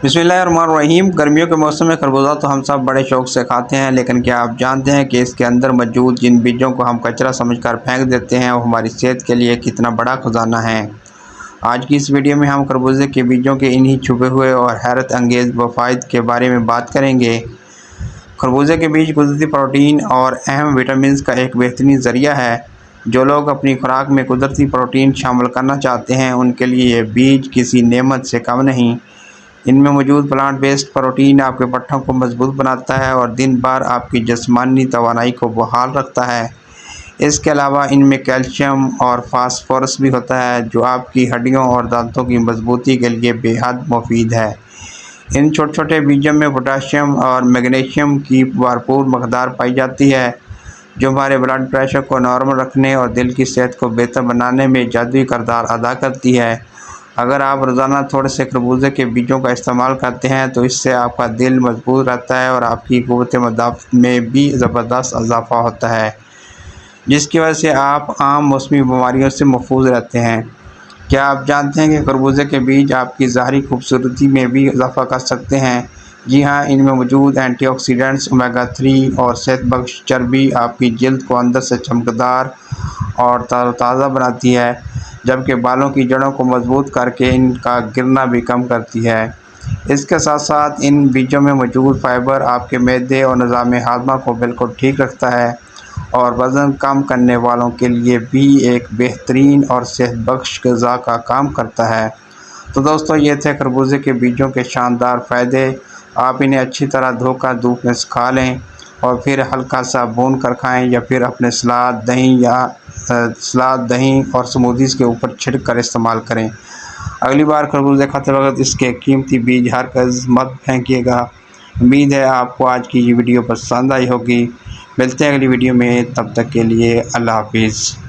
बिस्मिल्लाहिर्रहमानिर्रहीम। गर्मियों के मौसम में खरबूजा तो हम सब बड़े शौक़ से खाते हैं, लेकिन क्या आप जानते हैं कि इसके अंदर मौजूद जिन बीजों को हम कचरा समझकर फेंक देते हैं वो हमारी सेहत के लिए कितना बड़ा खजाना है। आज की इस वीडियो में हम खरबूजे के बीजों के इन्हीं छुपे हुए और हैरत अंगेज़ फ़वाइद के बारे में बात करेंगे। खरबूजे के बीज कुदरती प्रोटीन और अहम विटामिन का एक बेहतरीन ज़रिया है। जो लोग अपनी खुराक में कुदरती प्रोटीन शामिल करना चाहते हैं उनके लिए ये बीज किसी नेमत से कम नहीं। इनमें मौजूद प्लांट बेस्ड प्रोटीन आपके पट्टों को मजबूत बनाता है और दिन भर आपकी जिस्मानी तवानाई को बहाल रखता है। इसके अलावा इनमें कैल्शियम और फास्फोरस भी होता है जो आपकी हड्डियों और दांतों की मजबूती के लिए बेहद मुफीद है। इन छोटे छोटे बीजों में पोटाशियम और मैग्नीशियम की भरपूर मकदार पाई जाती है जो हमारे ब्लड प्रेशर को नॉर्मल रखने और दिल की सेहत को बेहतर बनाने में जादुई किरदार अदा करती है। अगर आप रोज़ाना थोड़े से खरबूजे के बीजों का इस्तेमाल करते हैं तो इससे आपका दिल मजबूत रहता है और आपकी क़ुव्वत मदाफ़त में भी ज़बरदस्त इजाफ़ा होता है, जिसकी वजह से आप आम मौसमी बीमारियों से महफूज रहते हैं। क्या आप जानते हैं कि खरबूजे के बीज आपकी ज़ाहरी खूबसूरती में भी इजाफ़ा कर सकते हैं? जी हाँ, इनमें मौजूद एंटीऑक्सीडेंट्स, ओमेगा 3 और सेहतबख्श चर्बी आपकी जल्द को अंदर से चमकदार और तरोताज़ा बनाती है, जबकि बालों की जड़ों को मजबूत करके इनका गिरना भी कम करती है। इसके साथ साथ इन बीजों में मौजूद फाइबर आपके मैदे और निज़ाम हाज़मा को बिल्कुल ठीक रखता है और वज़न कम करने वालों के लिए भी एक बेहतरीन और सेहतबख्श ग़िज़ा का काम करता है। तो दोस्तों, ये थे खरबूजे के बीजों के शानदार फ़ायदे। आप इन्हें अच्छी तरह धोकर धूप में सुखा लें और फिर हल्का सा भून कर खाएं या फिर अपने सलाद, दही और स्मूदीज़ के ऊपर छिड़क कर इस्तेमाल करें। अगली बार खरबूजे खाते वक्त इसके कीमती बीज हरगिज़ मत फेंकिएगा। उम्मीद है आपको आज की ये वीडियो पसंद आई होगी। मिलते हैं अगली वीडियो में, तब तक के लिए अल्लाह हाफिज़।